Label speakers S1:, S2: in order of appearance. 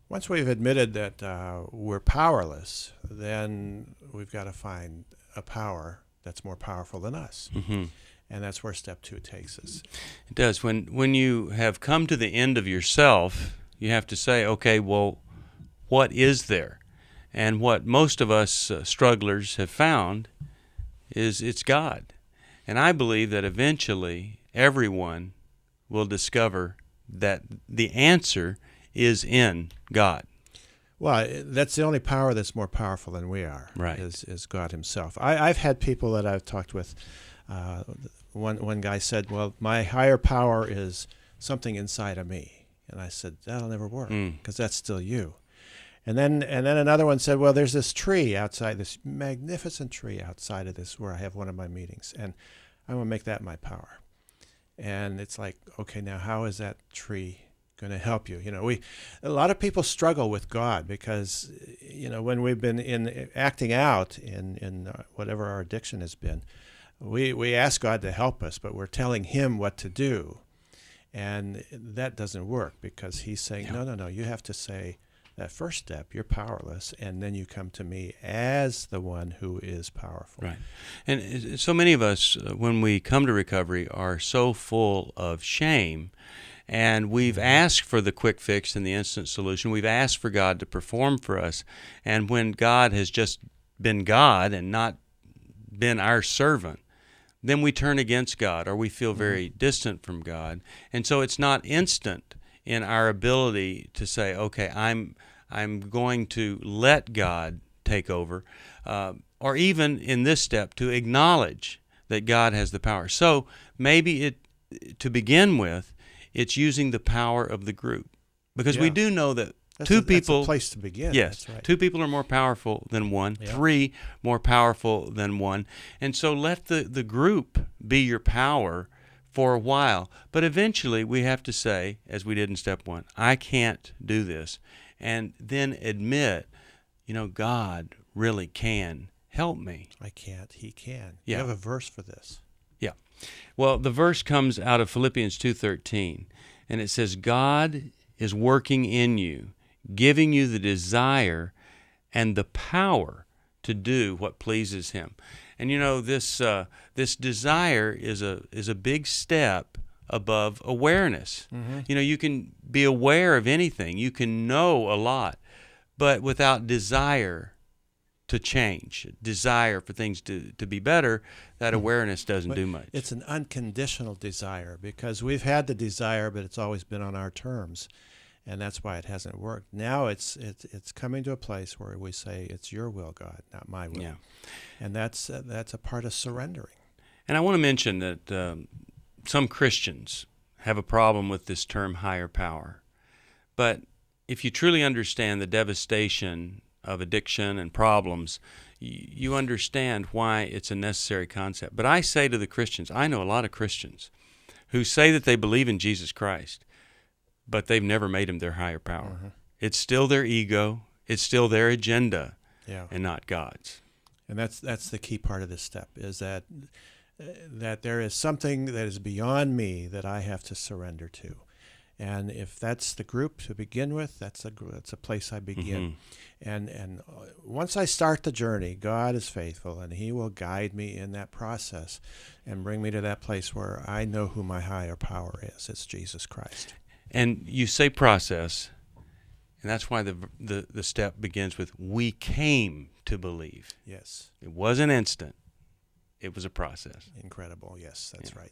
S1: Once we've admitted that we're powerless, then we've got to find a power that's more powerful than us.
S2: Mm-hmm.
S1: And that's where step 2 takes us.
S2: It does. When you have come to the end of yourself, you have to say, okay, well, what is there? And what most of us strugglers have found is it's God. And I believe that eventually everyone will discover that the answer is in God.
S1: Well, that's the only power that's more powerful than we are,
S2: Right.
S1: is God himself. I've had people that I've talked with. One guy said, well, my higher power is something inside of me. And I said, that'll never work, because that's still you. And then another one said, well, there's this tree outside, this magnificent tree outside of this where I have one of my meetings, and I'm going to make that my power. And it's like, okay, now how is that tree going to help you? A lot of people struggle with God because, when we've been acting out in whatever our addiction has been, we ask God to help us, but we're telling him what to do. And that doesn't work because he's saying, no, you have to say that first step, you're powerless, and then you come to me as the one who is powerful.
S2: Right. And so many of us, when we come to recovery, are so full of shame, and we've asked for the quick fix and the instant solution. We've asked for God to perform for us, and when God has just been God and not been our servant, then we turn against God, or we feel very distant from God. And so it's not instant in our ability to say, okay, I'm going to let God take over, or even in this step to acknowledge that God has the power. So maybe to begin with, it's using the power of the group, because we do know that
S1: that's
S2: two people.
S1: That's a place to begin.
S2: Yes,
S1: that's right.
S2: 2 people are more powerful than one, 3 more powerful than one, and so let the group be your power for a while. But eventually we have to say, as we did in step 1, I can't do this, and then admit, God really can help me.
S1: I can't. He can.
S2: Yeah.
S1: You have a verse for this.
S2: Yeah. Well, the verse comes out of Philippians 2:13, and it says, God is working in you, giving you the desire and the power to do what pleases him. And this desire is a big step above awareness.
S1: Mm-hmm.
S2: You can be aware of anything, you can know a lot, but without desire to change, desire for things to be better, that awareness doesn't do much.
S1: It's an unconditional desire, because we've had the desire, but it's always been on our terms. And that's why it hasn't worked. Now it's coming to a place where we say, it's your will, God, not my will.
S2: Yeah.
S1: And that's a part of surrendering.
S2: And I want to mention that some Christians have a problem with this term higher power. But if you truly understand the devastation of addiction and problems, you understand why it's a necessary concept. But I say to the Christians, I know a lot of Christians who say that they believe in Jesus Christ, but they've never made him their higher power.
S1: Mm-hmm.
S2: It's still their ego. It's still their agenda, and not God's.
S1: And that's the key part of this step, is that there is something that is beyond me that I have to surrender to. And if that's the group to begin with, that's a place I begin. And once I start the journey, God is faithful, and he will guide me in that process and bring me to that place where I know who my higher power is. It's Jesus Christ.
S2: And you say process, and that's why the step begins with, we came to believe.
S1: Yes.
S2: It wasn't instant. It was a process.
S1: Incredible. Yes, that's right.